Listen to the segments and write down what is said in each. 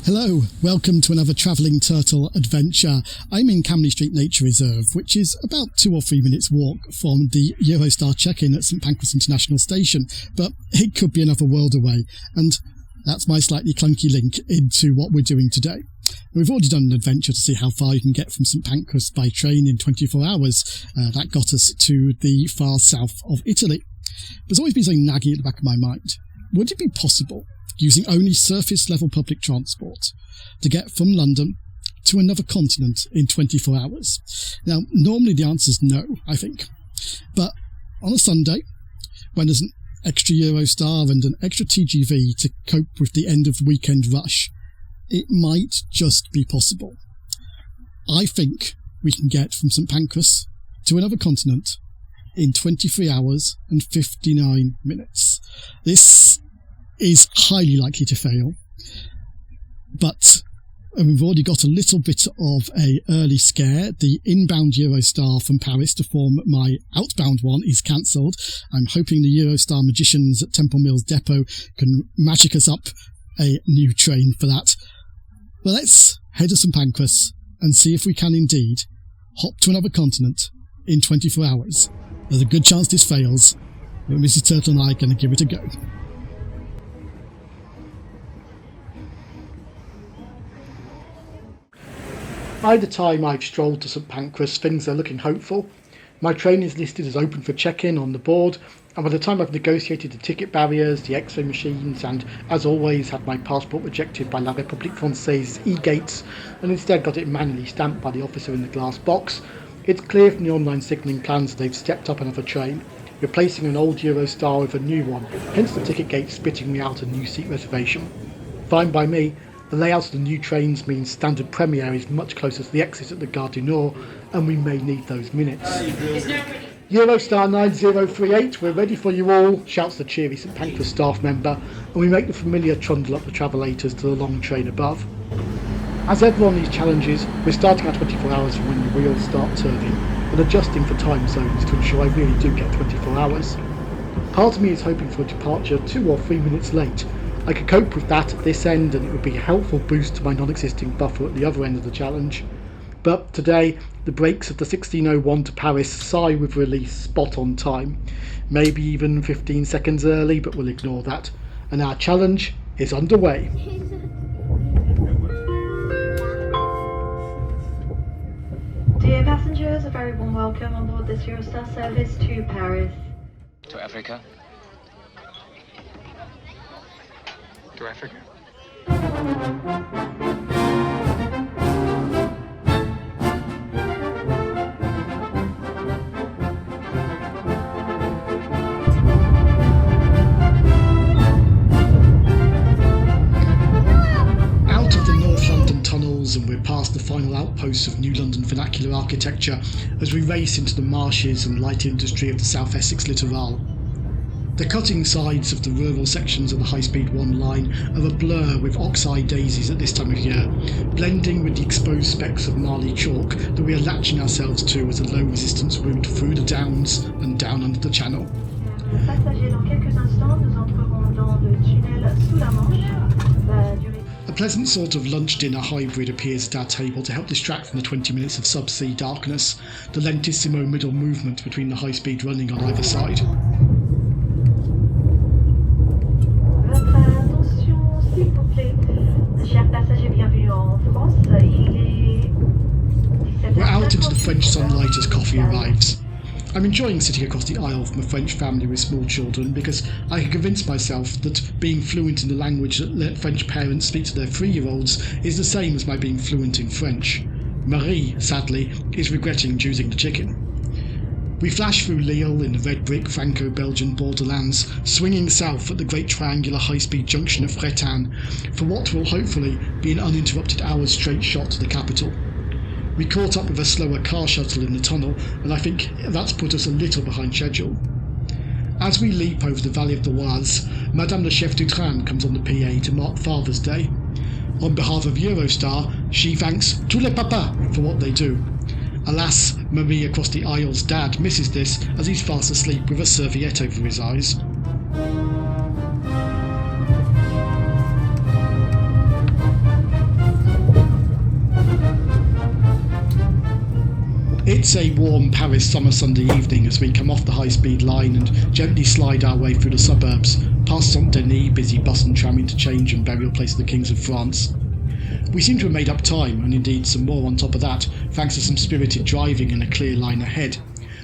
Hello, welcome to another Travelling Turtle adventure. I'm in Camley Street Nature Reserve, which is about 2 or 3 minutes walk from the Eurostar check-in at St Pancras International Station, but it could be another world away, and that's my slightly clunky link into what we're doing today. We've already done an adventure to see how far you can get from St Pancras by train in 24 hours. That got us to the far south of Italy. There's always been something nagging at the back of my mind. Would it be possible, using only surface-level public transport, to get from London to another continent in 24 hours? Now, normally the answer is no, I think. But on a Sunday, when there's an extra Eurostar and an extra TGV to cope with the end of the weekend rush, it might just be possible. I think we can get from St Pancras to another continent in 23 hours and 59 minutes. This is highly likely to fail, but we've already got a little bit of a early scare. The inbound Eurostar from Paris to form my outbound one is cancelled. I'm hoping the Eurostar magicians at Temple Mills Depot can magic us up a new train for that. But let's head to St Pancras and see if we can indeed hop to another continent in 24 hours. There's a good chance this fails, but Mrs. Turtle and I are going to give it a go. By the time I've strolled to St Pancras, things are looking hopeful. My train is listed as open for check-in on the board, and by the time I've negotiated the ticket barriers, the X-ray machines, and as always had my passport rejected by La République Française's e-gates and instead got it manually stamped by the officer in the glass box, it's clear from the online signalling plans that they've stepped up another train, replacing an old Eurostar with a new one, hence the ticket gate spitting me out a new seat reservation. Fine by me. The layout of the new trains means standard Premier is much closer to the exit at the Gare du Nord, and we may need those minutes. Eurostar 9038, we're ready for you all, shouts the cheery St Pancras staff member, and we make the familiar trundle up the travellators to the long train above. As ever on these challenges, we're starting our 24 hours from when the wheels start turning, and adjusting for time zones to ensure I really do get 24 hours. Part of me is hoping for a departure 2 or 3 minutes late. I could cope with that at this end, and it would be a helpful boost to my non-existing buffer at the other end of the challenge. But today, the brakes of the 1601 to Paris sigh with release spot on time. Maybe even 15 seconds early, but we'll ignore that. And our challenge is underway. Dear passengers, a very warm welcome on board this Eurostar service to Paris. To Africa. To Africa. Out of the North London tunnels, and we're past the final outposts of New London vernacular architecture as we race into the marshes and light industry of the South Essex littoral. The cutting sides of the rural sections of the High Speed 1 line are a blur with ox-eye daisies at this time of year, blending with the exposed specks of Marley chalk that we are latching ourselves to as a low-resistance route through the Downs and down under the Channel. A pleasant sort of lunch-dinner hybrid appears at our table to help distract from the 20 minutes of subsea darkness, the lentissimo middle movement between the high-speed running on either side. We're out into the French sunlight as coffee arrives. I'm enjoying sitting across the aisle from a French family with small children because I can convince myself that being fluent in the language that French parents speak to their 3-year-olds is the same as my being fluent in French. Marie, sadly, is regretting choosing the chicken. We flash through Lille in the red brick Franco-Belgian borderlands, swinging south at the great triangular high-speed junction of Fréthun for what will hopefully be an uninterrupted hour's straight shot to the capital. We caught up with a slower car shuttle in the tunnel, and I think that's put us a little behind schedule. As we leap over the valley of the Oise, Madame le Chef du Train comes on the PA to mark Father's Day. On behalf of Eurostar, she thanks tous les papas for what they do. Alas, Marie across the aisle's dad misses this as he's fast asleep with a serviette over his eyes. It's a warm Paris summer Sunday evening as we come off the high-speed line and gently slide our way through the suburbs, past Saint-Denis, busy bus and tram interchange and burial place of the Kings of France. We seem to have made up time, and indeed some more on top of that, thanks to some spirited driving and a clear line ahead,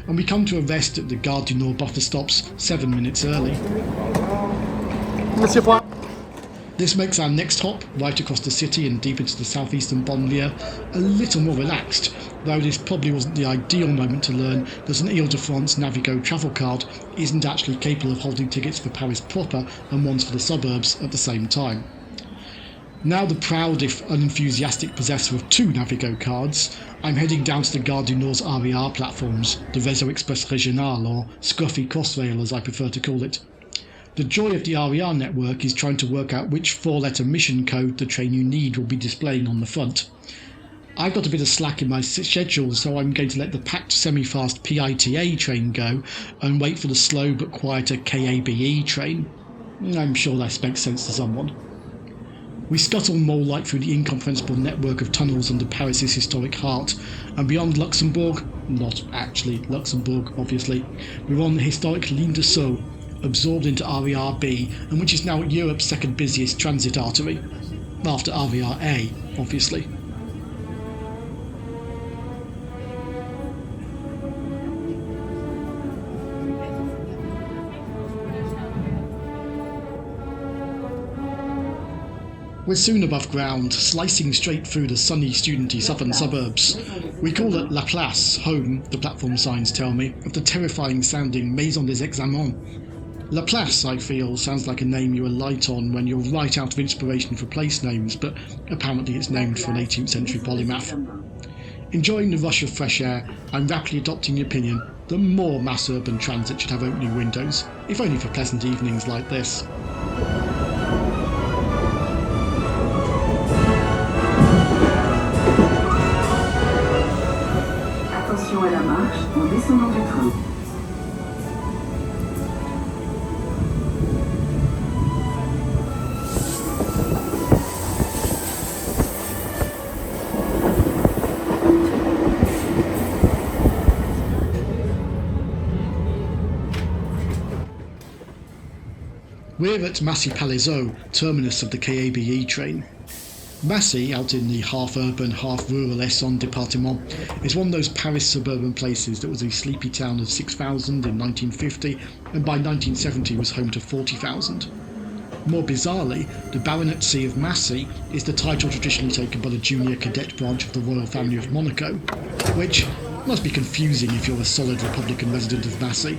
and we come to a rest at the Gare du Nord buffer stops 7 minutes early. This makes our next hop, right across the city and deep into the southeastern banlieue, a little more relaxed, though this probably wasn't the ideal moment to learn that an Ile-de-France Navigo travel card isn't actually capable of holding tickets for Paris proper and ones for the suburbs at the same time. Now the proud if unenthusiastic possessor of 2 Navigo cards, I'm heading down to the Gare du Nord's RER platforms, the Réseau Express Régional, or Scruffy Crossrail as I prefer to call it. The joy of the RER network is trying to work out which 4-letter mission code the train you need will be displaying on the front. I've got a bit of slack in my schedule, so I'm going to let the packed semi-fast PITA train go and wait for the slow but quieter KABE train. I'm sure that makes sense to someone. We scuttle mole-like through the incomprehensible network of tunnels under Paris's historic heart, and beyond Luxembourg, not actually Luxembourg obviously, we're on the historic Ligne de Sceaux, absorbed into RER-B, and which is now Europe's second busiest transit artery, after RER-A, obviously. We're soon above ground, slicing straight through the sunny, studenty southern suburbs. We call it La Place, home, the platform signs tell me, of the terrifying-sounding Maison des Examens. La Place, I feel, sounds like a name you alight on when you're right out of inspiration for place names, but apparently it's named for an 18th century polymath. Enjoying the rush of fresh air, I'm rapidly adopting the opinion that more mass urban transit should have opening windows, if only for pleasant evenings like this. Attention à la marche en descendant du train. We're at Massie Palaiseau, terminus of the KABE train. Massie, out in the half-urban, half-rural Essonne département, is one of those Paris suburban places that was a sleepy town of 6,000 in 1950 and by 1970 was home to 40,000. More bizarrely, the baronetcy of Massie is the title traditionally taken by the junior cadet branch of the royal family of Monaco, which must be confusing if you're a solid Republican resident of Massie.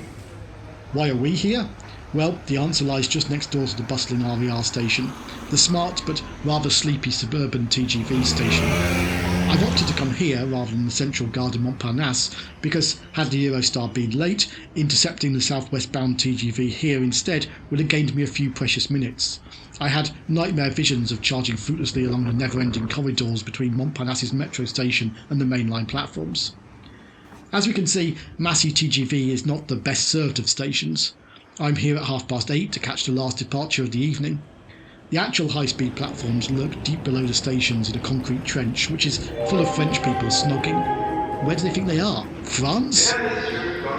Why are we here? Well, the answer lies just next door to the bustling RER station, the smart but rather sleepy suburban TGV station. I've opted to come here rather than the central Gare de Montparnasse because, had the Eurostar been late, intercepting the southwest-bound TGV here instead would have gained me a few precious minutes. I had nightmare visions of charging fruitlessly along the never-ending corridors between Montparnasse's metro station and the mainline platforms. As we can see, Massie TGV is not the best served of stations. I'm here at 8:30 to catch the last departure of the evening. The actual high-speed platforms lurk deep below the stations in a concrete trench, which is full of French people snogging. Where do they think they are? France?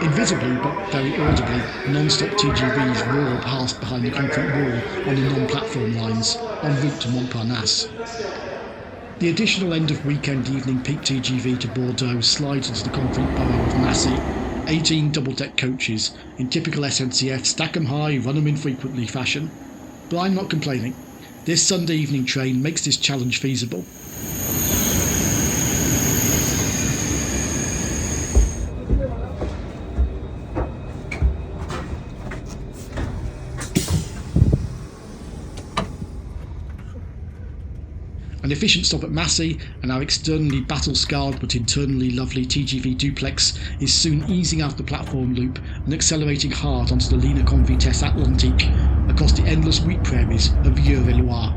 Invisibly, but very audibly, non-stop TGVs roar past behind the concrete wall on the non-platform lines, en route to Montparnasse. The additional end-of-weekend evening peak TGV to Bordeaux slides into the concrete borough of Massie. 18 double-deck coaches, in typical SNCF stack 'em high, run 'em infrequently fashion. But I'm not complaining. This Sunday evening train makes this challenge feasible. An efficient stop at Massie, and our externally battle-scarred but internally lovely TGV duplex is soon easing out the platform loop and accelerating hard onto the Ligne Grande Vitesse Atlantique across the endless wheat prairies of Vieux-Vellois.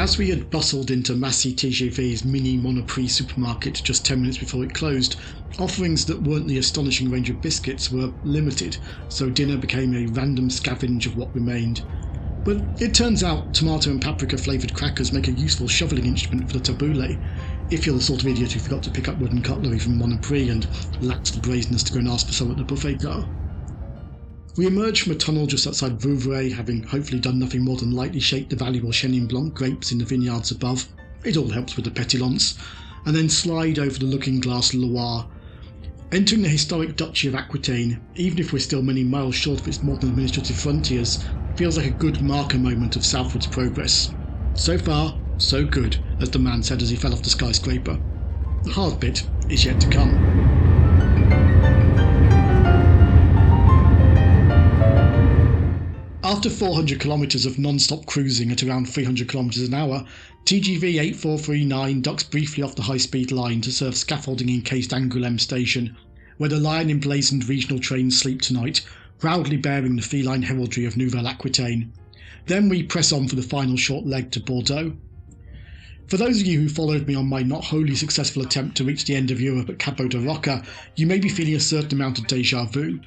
As we had bustled into Massie TGV's mini Monoprix supermarket just 10 minutes before it closed, offerings that weren't the astonishing range of biscuits were limited, so dinner became a random scavenge of what remained. But it turns out tomato and paprika flavoured crackers make a useful shoveling instrument for the tabbouleh, if you're the sort of idiot who forgot to pick up wooden cutlery from Monoprix and lacks the brazenness to go and ask for some at the buffet car. We emerged from a tunnel just outside Vouvray, having hopefully done nothing more than lightly shake the valuable Chenin Blanc grapes in the vineyards above. It all helps with the petillance. And then slide over the Looking Glass Loire. Entering the historic Duchy of Aquitaine, even if we're still many miles short of its modern administrative frontiers, feels like a good marker moment of southwards progress. So far, so good, as the man said as he fell off the skyscraper. The hard bit is yet to come. After 400 kilometres of non-stop cruising at around 300 kilometres an hour, TGV 8439 ducks briefly off the high-speed line to serve scaffolding encased Angoulême station, where the lion-emblazoned regional trains sleep tonight, proudly bearing the feline heraldry of Nouvelle Aquitaine. Then we press on for the final short leg to Bordeaux. For those of you who followed me on my not wholly successful attempt to reach the end of Europe at Cabo de Roca, you may be feeling a certain amount of déjà vu.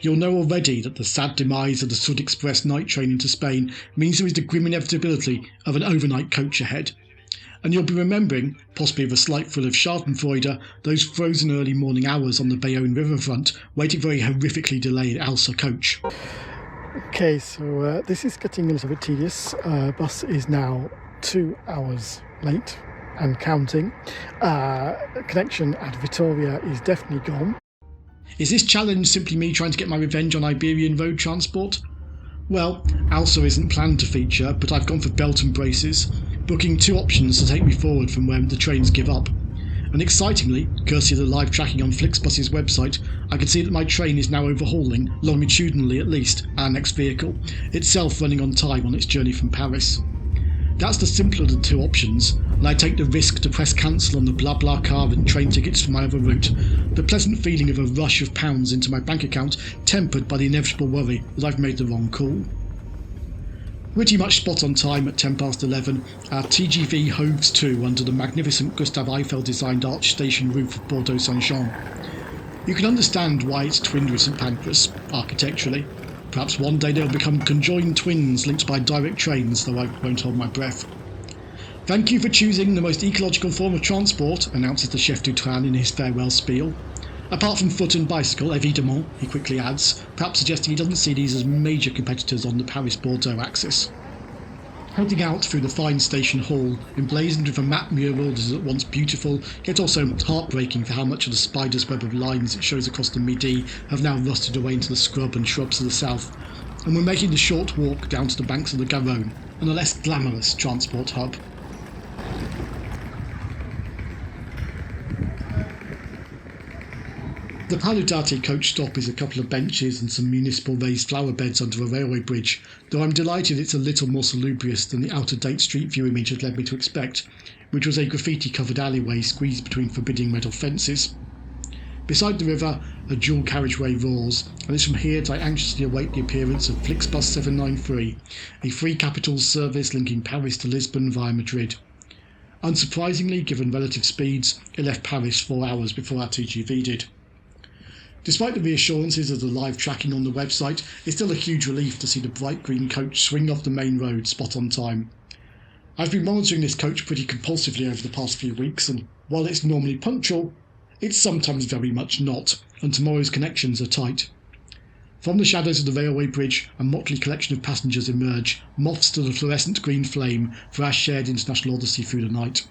You'll know already that the sad demise of the Sud Express night train into Spain means there is the grim inevitability of an overnight coach ahead. And you'll be remembering, possibly with a slight thrill of schadenfreude, those frozen early morning hours on the Bayonne riverfront, waiting for a horrifically delayed Alsa coach. Okay, so this is getting a little bit tedious. Bus is now 2 hours late and counting. Connection at Vitoria is definitely gone. Is this challenge simply me trying to get my revenge on Iberian road transport? Well, Alsa isn't planned to feature, but I've gone for belt and braces, booking 2 options to take me forward from where the trains give up. And excitingly, courtesy of the live tracking on Flixbus's website, I can see that my train is now overhauling, longitudinally at least, our next vehicle, itself running on time on its journey from Paris. That's the simpler of the 2 options, and I take the risk to press cancel on the BlaBlaCar and train tickets for my other route, the pleasant feeling of a rush of pounds into my bank account tempered by the inevitable worry that I've made the wrong call. Pretty much spot on time at 11:10, our TGV hoves to under the magnificent Gustave Eiffel designed arch station roof of Bordeaux Saint-Jean. You can understand why it's twinned with St Pancras, architecturally. Perhaps one day they'll become conjoined twins linked by direct trains, though I won't hold my breath. Thank you for choosing the most ecological form of transport, announces the chef du train in his farewell spiel. Apart from foot and bicycle, évidemment, he quickly adds, perhaps suggesting he doesn't see these as major competitors on the Paris-Bordeaux axis. Heading out through the fine station hall, emblazoned with a map mural that is at once beautiful, yet also heartbreaking for how much of the spider's web of lines it shows across the Midi have now rusted away into the scrub and shrubs of the south, and we're making the short walk down to the banks of the Garonne, and a less glamorous transport hub. The Palodati coach stop is a couple of benches and some municipal raised flower beds under a railway bridge, though I'm delighted it's a little more salubrious than the out-of-date street view image had led me to expect, which was a graffiti-covered alleyway squeezed between forbidding metal fences. Beside the river, a dual carriageway roars, and it's from here that I anxiously await the appearance of Flixbus 793, a free capitals service linking Paris to Lisbon via Madrid. Unsurprisingly, given relative speeds, it left Paris 4 hours before our TGV did. Despite the reassurances of the live tracking on the website, it's still a huge relief to see the bright green coach swing off the main road spot on time. I've been monitoring this coach pretty compulsively over the past few weeks, and while it's normally punctual, it's sometimes very much not, and tomorrow's connections are tight. From the shadows of the railway bridge, a motley collection of passengers emerge, moths to the fluorescent green flame for our shared international odyssey through the night.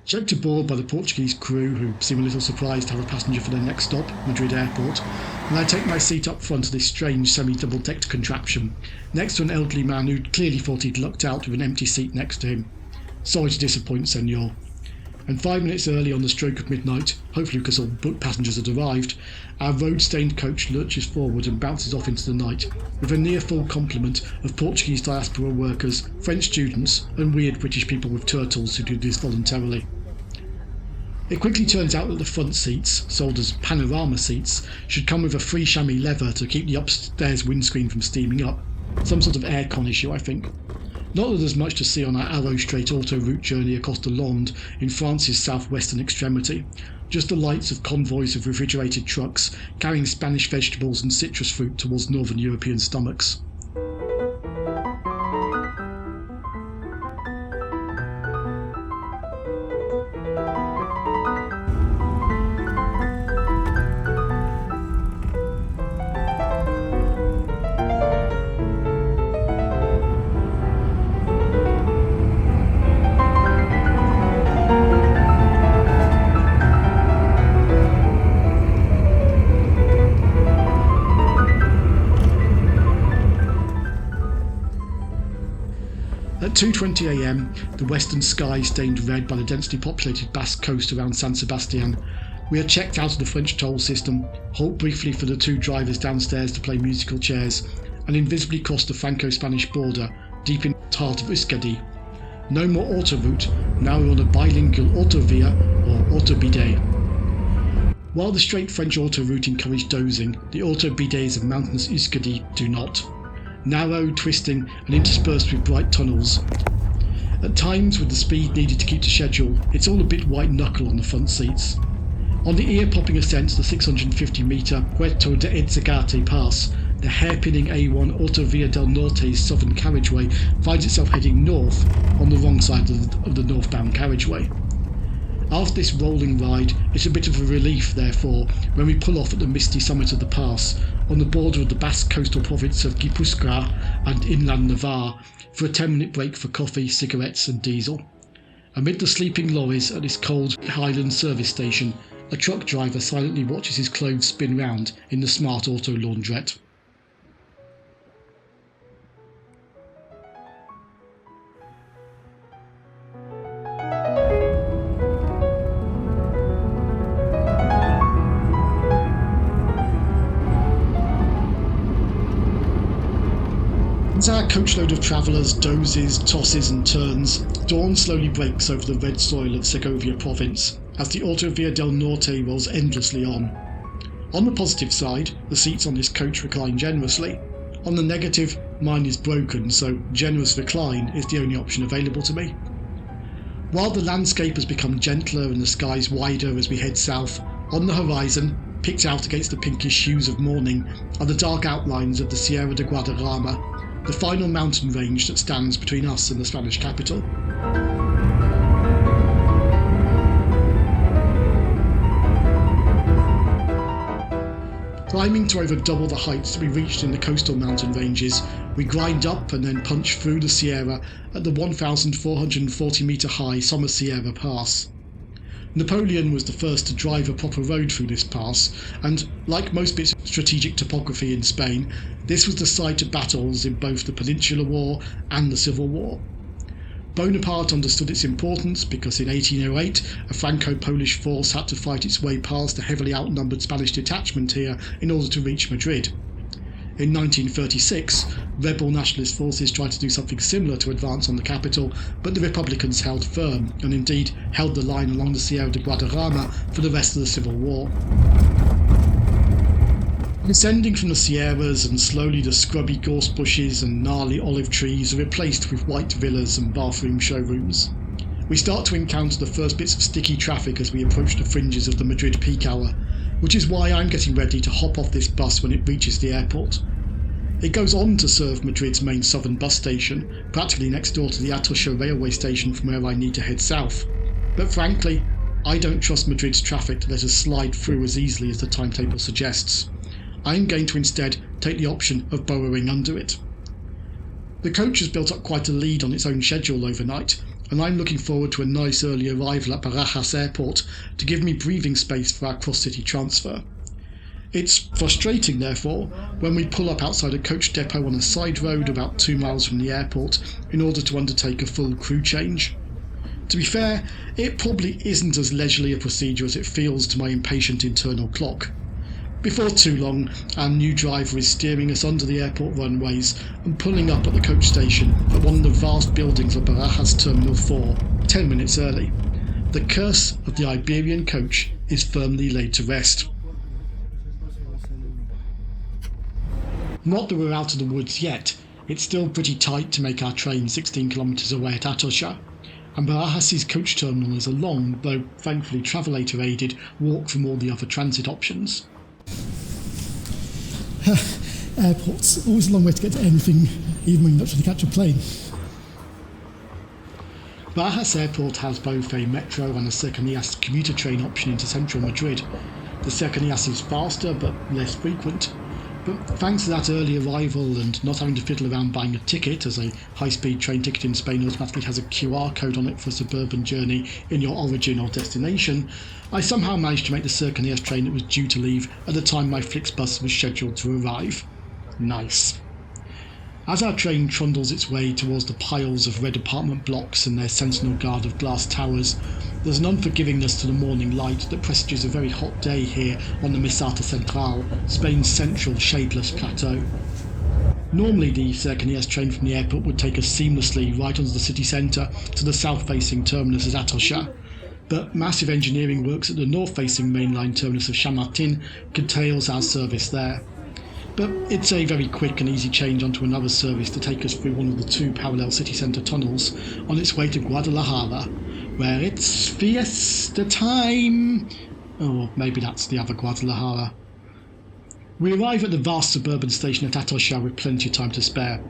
Checked aboard by the Portuguese crew, who seem a little surprised to have a passenger for their next stop, Madrid Airport, and I take my seat up front of this strange semi-double-decked contraption, next to an elderly man who clearly thought he'd lucked out with an empty seat next to him. Sorry to disappoint, senor. And 5 minutes early on the stroke of midnight, hopefully because all booked passengers had arrived, our road-stained coach lurches forward and bounces off into the night, with a near-full complement of Portuguese diaspora workers, French students, and weird British people with turtles who do this voluntarily. It quickly turns out that the front seats, sold as panorama seats, should come with a free chamois lever to keep the upstairs windscreen from steaming up. Some sort of aircon issue, I think. Not that there's much to see on our arrow straight autoroute journey across the Landes in France's southwestern extremity, just the lights of convoys of refrigerated trucks carrying Spanish vegetables and citrus fruit towards northern European stomachs. At 2:20 am, the western sky stained red by the densely populated Basque coast around San Sebastian, we are checked out of the French toll system, halt briefly for the two drivers downstairs to play musical chairs, and invisibly cross the Franco-Spanish border, deep in the heart of Euskadi. No more autoroute, now we're on a bilingual autovia or autobidet. While the straight French autoroute encouraged dozing, the autobidets of mountainous Euskadi do not. Narrow, twisting and interspersed with bright tunnels. At times, with the speed needed to keep to schedule, it's all a bit white knuckle on the front seats. On the ear-popping ascent to the 650-metre Puerto de Edzagate Pass, the hair-pinning A1 Autovia del Norte's southern carriageway finds itself heading north on the wrong side of the northbound carriageway. After this rolling ride, it's a bit of a relief, therefore, when we pull off at the misty summit of the pass, on the border of the Basque coastal province of Gipuzkoa and inland Navarre, for a 10-minute break for coffee, cigarettes and diesel. Amid the sleeping lorries at this cold highland service station, a truck driver silently watches his clothes spin round in the smart auto laundrette. As our coachload of travellers dozes, tosses and turns, dawn slowly breaks over the red soil of Segovia province, as the Autovia del Norte rolls endlessly on. On the positive side, the seats on this coach recline generously. On the negative, mine is broken, so generous recline is the only option available to me. While the landscape has become gentler and the skies wider as we head south, on the horizon, picked out against the pinkish hues of morning, are the dark outlines of the Sierra de Guadarrama, the final mountain range that stands between us and the Spanish capital. Climbing to over double the heights that we reached in the coastal mountain ranges, we grind up and then punch through the Sierra at the 1,440 metre high Somosierra Pass. Napoleon was the first to drive a proper road through this pass, and like most bits of strategic topography in Spain, this was the site of battles in both the Peninsular War and the Civil War. Bonaparte understood its importance because in 1808 a Franco-Polish force had to fight its way past a heavily outnumbered Spanish detachment here in order to reach Madrid. In 1936, rebel nationalist forces tried to do something similar to advance on the capital, but the Republicans held firm, and indeed held the line along the Sierra de Guadarrama for the rest of the Civil War. Descending from the Sierras, and slowly the scrubby gorse bushes and gnarly olive trees are replaced with white villas and bathroom showrooms. We start to encounter the first bits of sticky traffic as we approach the fringes of the Madrid peak hour, which is why I'm getting ready to hop off this bus when it reaches the airport. It goes on to serve Madrid's main southern bus station, practically next door to the Atocha railway station from where I need to head south. But frankly, I don't trust Madrid's traffic to let us slide through as easily as the timetable suggests. I'm going to instead take the option of burrowing under it. The coach has built up quite a lead on its own schedule overnight, and I'm looking forward to a nice early arrival at Barajas Airport to give me breathing space for our cross-city transfer. It's frustrating, therefore, when we pull up outside a coach depot on a side road about 2 miles from the airport in order to undertake a full crew change. To be fair, it probably isn't as leisurely a procedure as it feels to my impatient internal clock. Before too long, our new driver is steering us under the airport runways and pulling up at the coach station at one of the vast buildings of Barajas Terminal 4, 10 minutes early. The curse of the Iberian coach is firmly laid to rest. Not that we're out of the woods yet. it's still pretty tight to make our train 16 kilometres away at Atosha, and Barajas' coach terminal is a long, though thankfully travelator aided, walk from all the other transit options. Airports, always a long way to get to anything, even when you're not trying to catch a plane. Barajas Airport has both a metro and a Cercanías commuter train option into central Madrid. The Cercanías is faster but less frequent, but thanks to that early arrival and not having to fiddle around buying a ticket, as a high-speed train ticket in Spain automatically has a QR code on it for a suburban journey in your origin or destination, I somehow managed to make the Cercanías train that was due to leave at the time my Flixbus was scheduled to arrive. Nice. As our train trundles its way towards the piles of red apartment blocks and their sentinel guard of glass towers, there's an unforgivingness to the morning light that presages a very hot day here on the Meseta Central, Spain's central shadeless plateau. Normally the Cercanías train from the airport would take us seamlessly right onto the city centre to the south-facing terminus at Atosha, but massive engineering works at the north-facing mainline terminus of Chamartín curtails our service there. But it's a very quick and easy change onto another service to take us through one of the two parallel city centre tunnels on its way to Guadalajara, where it's fiesta time. Or maybe that's the other Guadalajara. We arrive at the vast suburban station at Atosha with plenty of time to spare.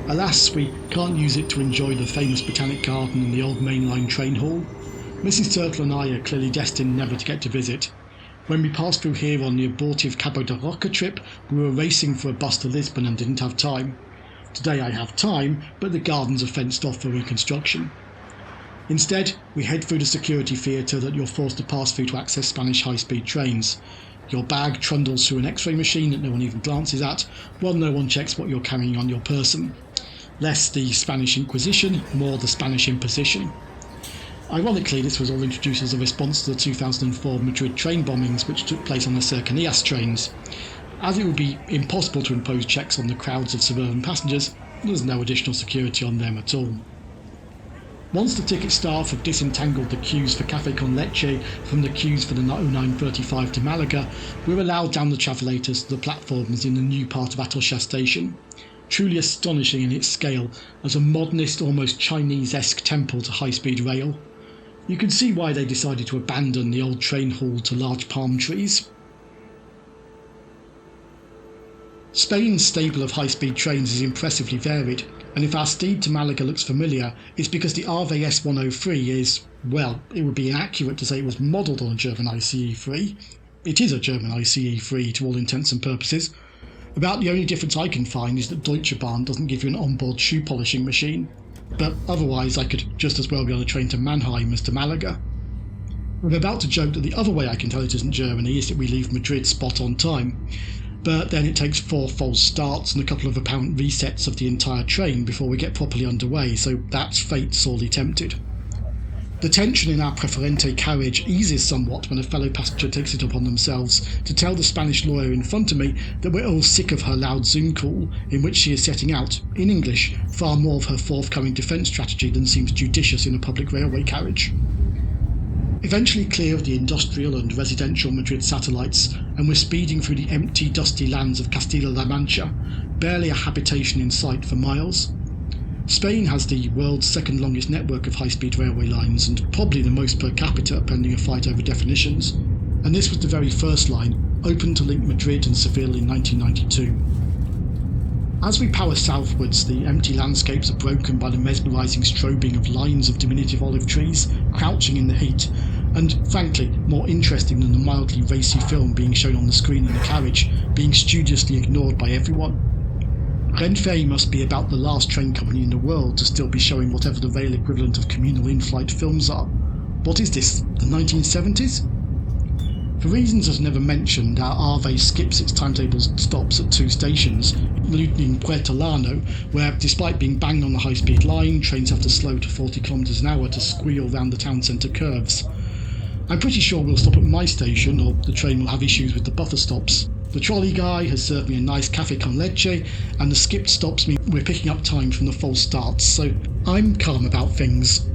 Alas, we can't use it to enjoy the famous botanic garden and the old mainline train hall. Mrs. Turtle and I are clearly destined never to get to visit. When we passed through here on the abortive Cabo de Roca trip, we were racing for a bus to Lisbon and didn't have time. Today I have time, but the gardens are fenced off for reconstruction. Instead, we head through the security theatre that you're forced to pass through to access Spanish high-speed trains. Your bag trundles through an X-ray machine that no one even glances at, while no one checks what you're carrying on your person. Less the Spanish Inquisition, more the Spanish imposition. Ironically, this was all introduced as a response to the 2004 Madrid train bombings which took place on the Cercanías trains. As it would be impossible to impose checks on the crowds of suburban passengers, there's no additional security on them at all. Once the ticket staff have disentangled the queues for Café con Leche from the queues for the 0935 to Malaga, we're allowed down the travelators to the platforms in the new part of Atosha station. Truly astonishing in its scale, as a modernist, almost Chinese-esque temple to high-speed rail. You can see why they decided to abandon the old train hall to large palm trees. Spain's stable of high-speed trains is impressively varied, and if our steed to Malaga looks familiar, it's because the Ave S103 is, well, it would be inaccurate to say it was modelled on a German ICE-3. It is a German ICE-3 to all intents and purposes. About the only difference I can find is that Deutsche Bahn doesn't give you an onboard shoe polishing machine. But otherwise I could just as well be on a train to Mannheim as to Malaga. I'm about to joke that the other way I can tell it isn't Germany is that we leave Madrid spot on time, but then it takes 4 false starts and a couple of apparent resets of the entire train before we get properly underway, so that's fate sorely tempted. The tension in our Preferente carriage eases somewhat when a fellow passenger takes it upon themselves to tell the Spanish lawyer in front of me that we're all sick of her loud Zoom call, in which she is setting out, in English, far more of her forthcoming defence strategy than seems judicious in a public railway carriage. Eventually clear of the industrial and residential Madrid satellites, and we're speeding through the empty, dusty lands of Castilla-La Mancha, barely a habitation in sight for miles. Spain has the world's second longest network of high-speed railway lines and probably the most per capita, pending a fight over definitions, and this was the very first line, opened to link Madrid and Seville in 1992. As we power southwards, the empty landscapes are broken by the mesmerising strobing of lines of diminutive olive trees crouching in the heat, and frankly more interesting than the mildly racy film being shown on the screen in the carriage, being studiously ignored by everyone. Renfe must be about the last train company in the world to still be showing whatever the rail equivalent of communal in-flight films are. What is this, the 1970s? For reasons as never mentioned, our Ave skips its timetable stops at 2 stations, including Puertolano, where despite being banged on the high-speed line, trains have to slow to 40 km an hour to squeal round the town centre curves. I'm pretty sure we'll stop at my station, or the train will have issues with the buffer stops. The trolley guy has served me a nice café con leche, and the skipped stops mean we're picking up time from the false starts, so I'm calm about things.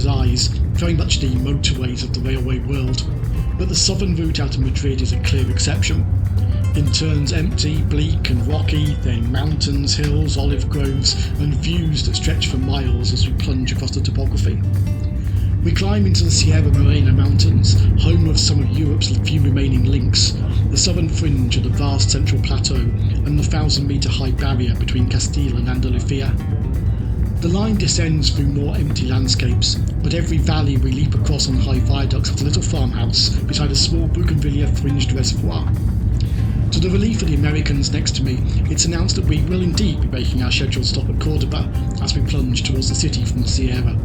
traveller's eyes, very much the motorways of the railway world, but the southern route out of Madrid is a clear exception. In turns empty, bleak and rocky, then mountains, hills, olive groves and views that stretch for miles as we plunge across the topography. We climb into the Sierra Morena Mountains, home of some of Europe's few remaining links, the southern fringe of the vast central plateau and the 1,000-metre high barrier between Castile and Andalusia. The line descends through more empty landscapes, but every valley we leap across on high viaducts has a little farmhouse beside a small bougainvillea-fringed reservoir. To the relief of the Americans next to me, it's announced that we will indeed be making our scheduled stop at Cordoba as we plunge towards the city from the Sierra.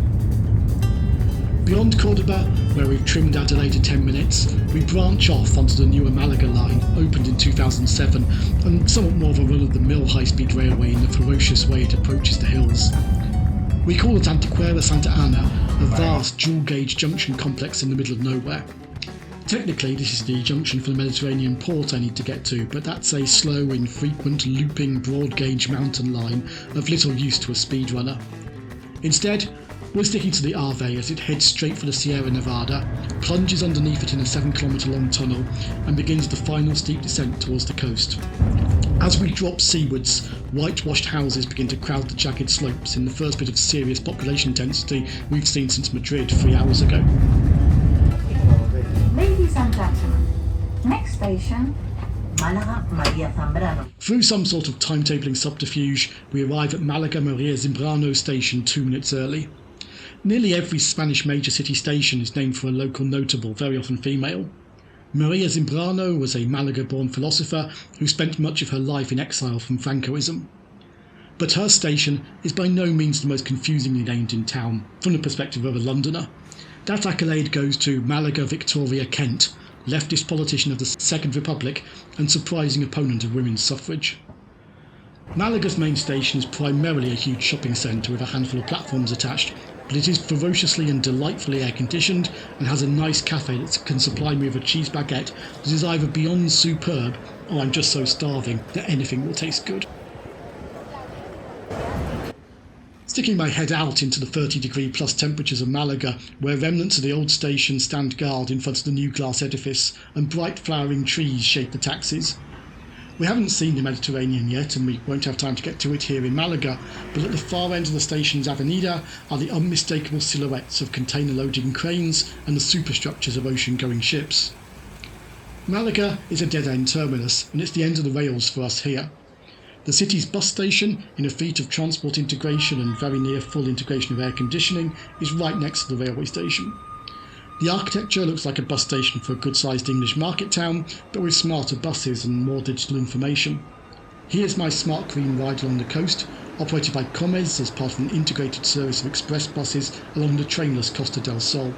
Beyond Cordoba, where we've trimmed our delay to 10 minutes, we branch off onto the newer Malaga line, opened in 2007, and somewhat more of a run-of-the-mill high-speed railway in the ferocious way it approaches the hills. We call it Antequera Santa Ana, a vast dual-gauge junction complex in the middle of nowhere. Technically, this is the junction for the Mediterranean port I need to get to, but that's a slow, infrequent, looping, broad-gauge mountain line of little use to a speedrunner. Instead, we're sticking to the Ave as it heads straight for the Sierra Nevada, plunges underneath it in a 7-kilometre long tunnel, and begins the final steep descent towards the coast. As we drop seawards, whitewashed houses begin to crowd the jagged slopes in the first bit of serious population density we've seen since Madrid 3 hours ago. Ladies and gentlemen, next station, Malaga Maria Zambrano. Through some sort of timetabling subterfuge, we arrive at Malaga Maria Zambrano station 2 minutes early. Nearly every Spanish major city station is named for a local notable, very often female. Maria Zambrano was a Malaga-born philosopher who spent much of her life in exile from Francoism. But her station is by no means the most confusingly named in town, from the perspective of a Londoner. That accolade goes to Malaga Victoria Kent, leftist politician of the Second Republic and surprising opponent of women's suffrage. Malaga's main station is primarily a huge shopping centre with a handful of platforms attached, but it is ferociously and delightfully air-conditioned and has a nice cafe that can supply me with a cheese baguette that is either beyond superb or I'm just so starving that anything will taste good. Sticking my head out into the 30-degree plus temperatures of Malaga, where remnants of the old station stand guard in front of the new glass edifice and bright flowering trees shape the taxis. We haven't seen the Mediterranean yet, and we won't have time to get to it here in Malaga, but at the far end of the station's avenida are the unmistakable silhouettes of container-loading cranes and the superstructures of ocean-going ships. Malaga is a dead-end terminus, and it's the end of the rails for us here. The city's bus station, in a feat of transport integration and very near full integration of air conditioning, is right next to the railway station. The architecture looks like a bus station for a good-sized English market town, but with smarter buses and more digital information. Here's my smart green ride along the coast, operated by Comes as part of an integrated service of express buses along the trainless Costa del Sol.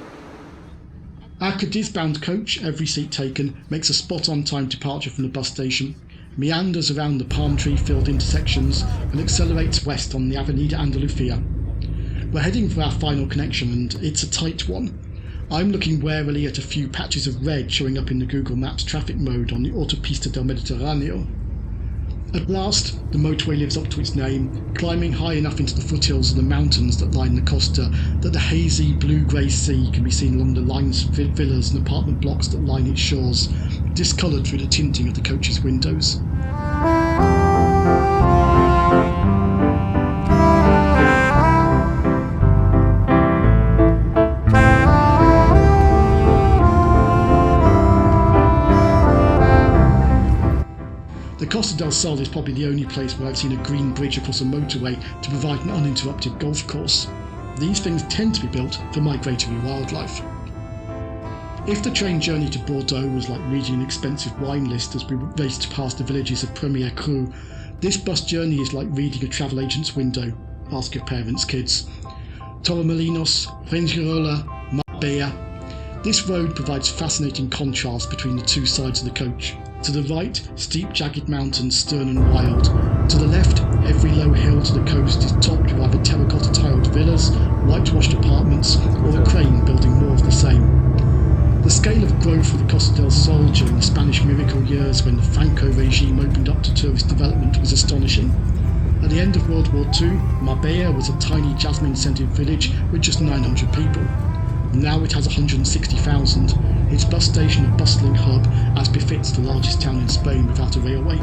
Our Cadiz-bound coach, every seat taken, makes a spot-on-time departure from the bus station, meanders around the palm tree-filled intersections and accelerates west on the Avenida Andalucia. We're heading for our final connection and it's a tight one. I'm looking warily at a few patches of red showing up in the Google Maps traffic mode on the Autopista del Mediterraneo. At last, the motorway lives up to its name, climbing high enough into the foothills of the mountains that line the costa that the hazy blue-grey sea can be seen along the lines of villas and apartment blocks that line its shores, discoloured through the tinting of the coach's windows. The Costa del Sol is probably the only place where I've seen a green bridge across a motorway to provide an uninterrupted golf course. These things tend to be built for migratory wildlife. If the train journey to Bordeaux was like reading an expensive wine list as we raced past the villages of Premier Cru, this bus journey is like reading a travel agent's window. Ask your parents, kids. Torremolinos, Fuengirola, Marbella. This road provides fascinating contrast between the two sides of the coach. To the right, steep jagged mountains, stern and wild. To the left, every low hill to the coast is topped with either terracotta tiled villas, whitewashed apartments, or a crane building more of the same. The scale of growth of the Costa del Sol during the Spanish miracle years when the Franco regime opened up to tourist development was astonishing. At the end of World War II, Marbella was a tiny jasmine-scented village with just 900 people. Now it has 160,000, its bus station a bustling hub as befits the largest town in Spain without a railway.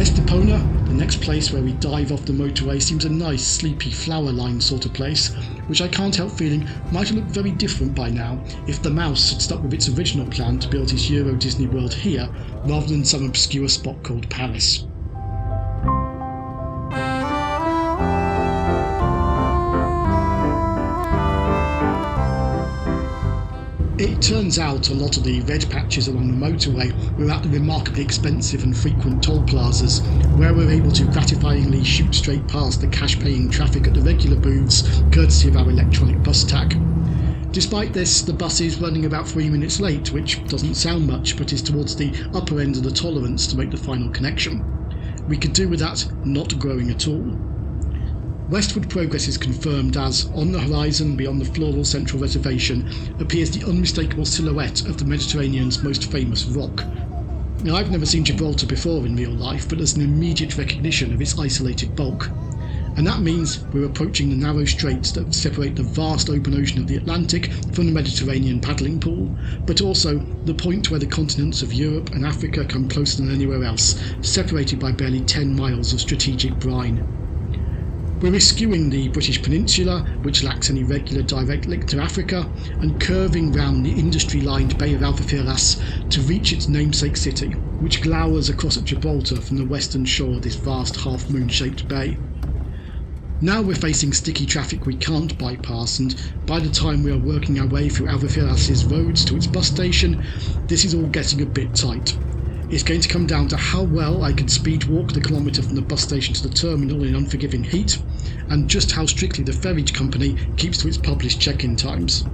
Estepona, the next place where we dive off the motorway, seems a nice, sleepy, flower-lined sort of place, which I can't help feeling might have looked very different by now if the mouse had stuck with its original plan to build his Euro Disney World here rather than some obscure spot called Paris. It turns out a lot of the red patches along the motorway were at the remarkably expensive and frequent toll plazas, where we're able to gratifyingly shoot straight past the cash-paying traffic at the regular booths, courtesy of our electronic bus tag. Despite this, the bus is running about 3 minutes late, which doesn't sound much, but is towards the upper end of the tolerance to make the final connection. We could do with that not growing at all. Westward progress is confirmed as, on the horizon beyond the floral central reservation, appears the unmistakable silhouette of the Mediterranean's most famous rock. Now, I've never seen Gibraltar before in real life, but there's an immediate recognition of its isolated bulk. And that means we're approaching the narrow straits that separate the vast open ocean of the Atlantic from the Mediterranean paddling pool, but also the point where the continents of Europe and Africa come closer than anywhere else, separated by barely 10 miles of strategic brine. We're eschewing the British Peninsula, which lacks any regular direct link to Africa, and curving round the industry-lined Bay of Algeciras to reach its namesake city, which glowers across at Gibraltar from the western shore of this vast half-moon-shaped bay. Now we're facing sticky traffic we can't bypass, and by the time we are working our way through Algeciras' roads to its bus station, this is all getting a bit tight. It's going to come down to how well I can speed walk the kilometre from the bus station to the terminal in unforgiving heat, and just how strictly the ferry company keeps to its published check-in times.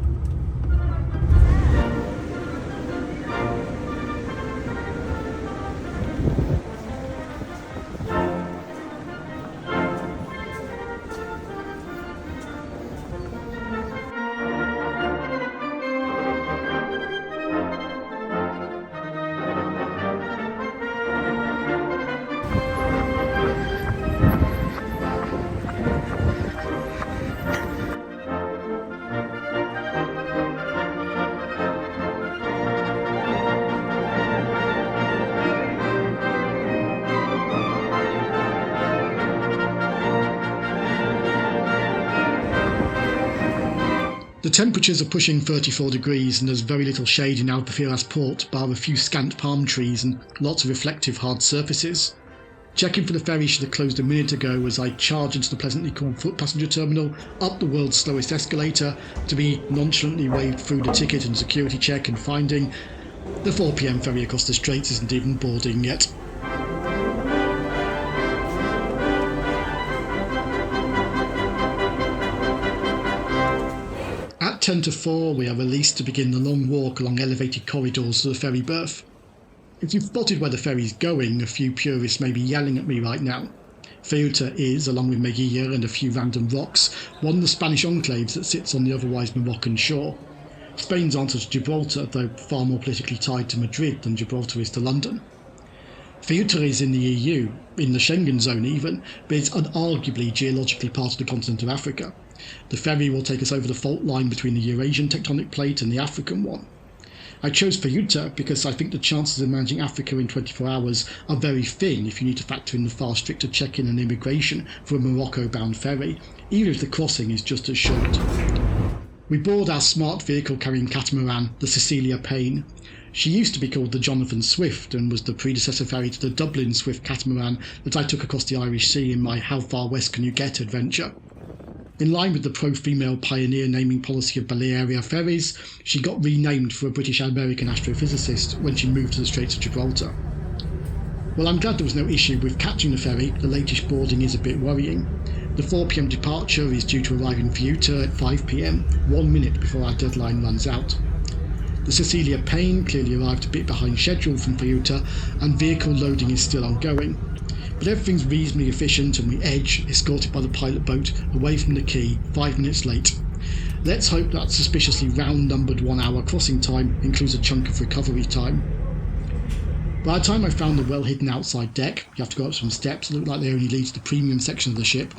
The temperatures are pushing 34 degrees and there's very little shade in Algeciras port, bar a few scant palm trees and lots of reflective hard surfaces. Check-in for the ferry should have closed a minute ago as I charge into the pleasantly cool foot passenger terminal, up the world's slowest escalator, to be nonchalantly waved through the ticket and security check and finding the 4 PM ferry across the Straits isn't even boarding yet. At 10 to 4 we are released to begin the long walk along elevated corridors to the ferry berth. If you've spotted where the ferry's going, a few purists may be yelling at me right now. Futa is, along with Melilla and a few random rocks, one of the Spanish enclaves that sits on the otherwise Moroccan shore. Spain's answer to Gibraltar, though far more politically tied to Madrid than Gibraltar is to London. Futa is in the EU, in the Schengen zone even, but it's unarguably geologically part of the continent of Africa. The ferry will take us over the fault line between the Eurasian tectonic plate and the African one. I chose Futa because I think the chances of managing Africa in 24 hours are very thin if you need to factor in the far stricter check-in and immigration for a Morocco-bound ferry, even if the crossing is just as short. We board our smart vehicle-carrying catamaran, the Cecilia Payne. She used to be called the Jonathan Swift and was the predecessor ferry to the Dublin Swift catamaran that I took across the Irish Sea in my How Far West Can You Get adventure. In line with the pro-female pioneer naming policy of Balearia ferries, she got renamed for a British-American astrophysicist when she moved to the Straits of Gibraltar. Well, I'm glad there was no issue with catching the ferry. The latest boarding is a bit worrying. The 4 PM departure is due to arrive in Futa at 5 PM, 1 minute before our deadline runs out. The Cecilia Payne clearly arrived a bit behind schedule from Futa, and vehicle loading is still ongoing. But everything's reasonably efficient and we edge, escorted by the pilot boat, away from the quay, 5 minutes late. Let's hope that suspiciously round-numbered 1 hour crossing time includes a chunk of recovery time. By the time I found the well-hidden outside deck, you have to go up some steps that look like they only lead to the premium section of the ship,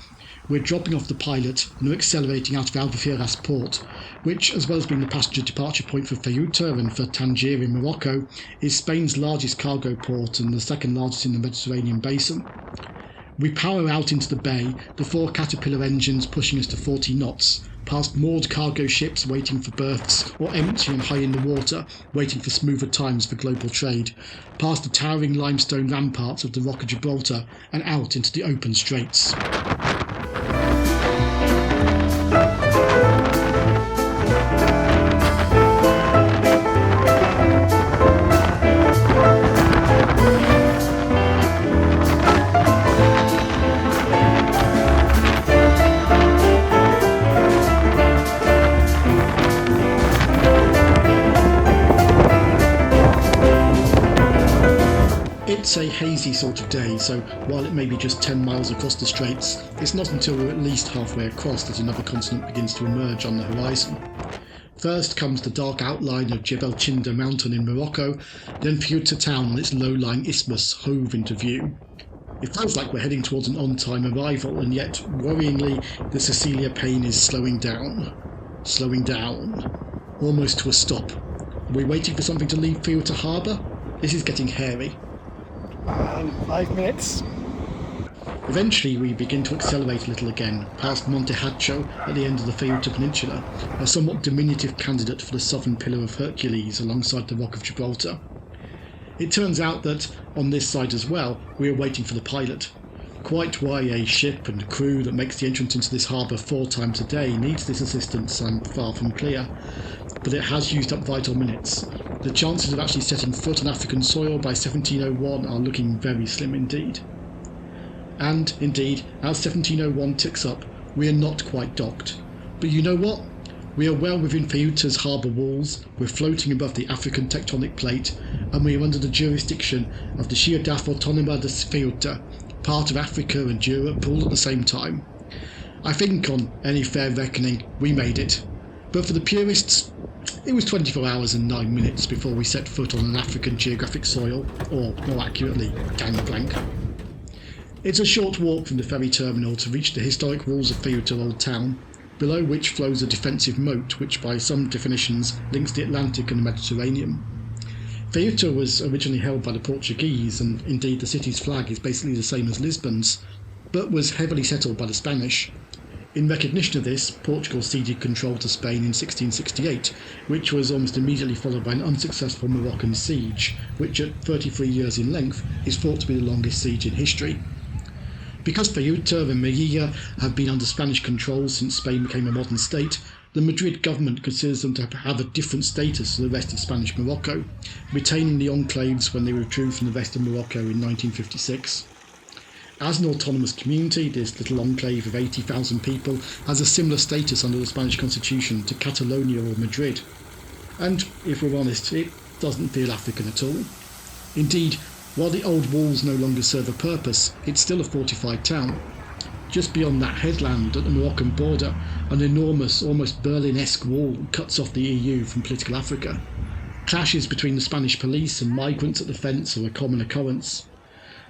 we're dropping off the pilot and we're accelerating out of Algeciras port, which, as well as being the passenger departure point for Ceuta and for Tangier in Morocco, is Spain's largest cargo port and the second largest in the Mediterranean basin. We power out into the bay, the 4 Caterpillar engines pushing us to 40 knots, past moored cargo ships waiting for berths or empty and high in the water, waiting for smoother times for global trade, past the towering limestone ramparts of the Rock of Gibraltar and out into the open straits. It's a hazy sort of day, so while it may be just 10 miles across the straits, it's not until we're at least halfway across that another continent begins to emerge on the horizon. First comes the dark outline of Jebel Chinda mountain in Morocco, then Futa town and its low-lying isthmus hove into view. It feels like we're heading towards an on-time arrival, and yet, worryingly, the Cecilia Payne is slowing down, almost to a stop. Are we waiting for something to leave Futa harbour? This is getting hairy. 5 minutes. Eventually we begin to accelerate a little again, past Monte Hacho at the end of the Ceuta Peninsula, a somewhat diminutive candidate for the southern pillar of Hercules alongside the Rock of Gibraltar. It turns out that, on this side as well, we are waiting for the pilot. Quite why a ship and crew that makes the entrance into this harbour 4 times a day needs this assistance, I'm far from clear, but it has used up vital minutes. The chances of actually setting foot on African soil by 1701 are looking very slim indeed. And, indeed, as 1701 ticks up, we are not quite docked. But you know what? We are well within Ceuta's harbour walls, we're floating above the African tectonic plate, and we are under the jurisdiction of the Ciudad Autónoma de Ceuta, part of Africa and Europe all at the same time. I think, on any fair reckoning, we made it. But for the purists, it was 24 hours and 9 minutes before we set foot on an African geographic soil, or more accurately, gangplank. It's a short walk from the ferry terminal to reach the historic walls of Ceuta Old Town, below which flows a defensive moat which by some definitions links the Atlantic and the Mediterranean. Ceuta was originally held by the Portuguese, and indeed the city's flag is basically the same as Lisbon's, but was heavily settled by the Spanish. In recognition of this, Portugal ceded control to Spain in 1668, which was almost immediately followed by an unsuccessful Moroccan siege, which at 33 years in length is thought to be the longest siege in history. Because Ceuta and Melilla have been under Spanish control since Spain became a modern state, the Madrid government considers them to have a different status to the rest of Spanish Morocco, retaining the enclaves when they withdrew from the rest of Morocco in 1956. As an autonomous community, this little enclave of 80,000 people has a similar status under the Spanish constitution to Catalonia or Madrid. And, if we're honest, it doesn't feel African at all. Indeed, while the old walls no longer serve a purpose, it's still a fortified town. Just beyond that headland at the Moroccan border, an enormous, almost Berlin-esque wall cuts off the EU from political Africa. Clashes between the Spanish police and migrants at the fence are a common occurrence.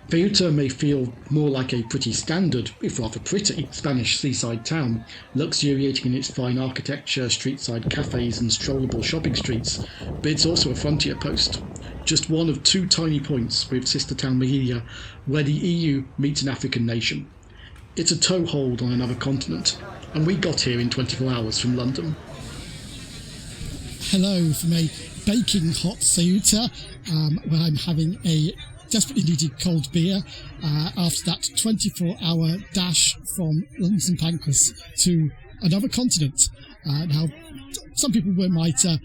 Ceuta may feel more like a pretty standard, if rather pretty, Spanish seaside town, luxuriating in its fine architecture, street-side cafes and strollable shopping streets, but it's also a frontier post. Just one of 2 tiny points with sister town Melilla, where the EU meets an African nation. It's a toehold on another continent, and we got here in 24 hours from London. Hello from a baking hot Ceuta, where I'm having a desperately needed cold beer after that 24-hour dash from London St Pancras to another continent. Now, some people might say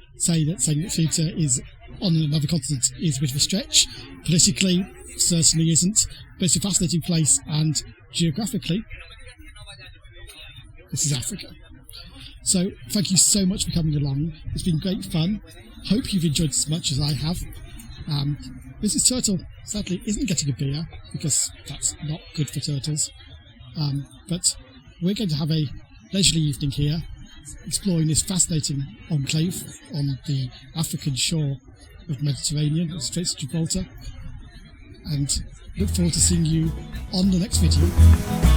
that saying that Futa is on another continent is a bit of a stretch. Politically, certainly isn't, but it's a fascinating place, and geographically, this is Africa. So, thank you so much for coming along. It's been great fun. Hope you've enjoyed as much as I have. Mrs. Turtle sadly isn't getting a beer because that's not good for turtles. But we're going to have a leisurely evening here, exploring this fascinating enclave on the African shore of the Mediterranean, the Straits of Gibraltar. and look forward to seeing you on the next video.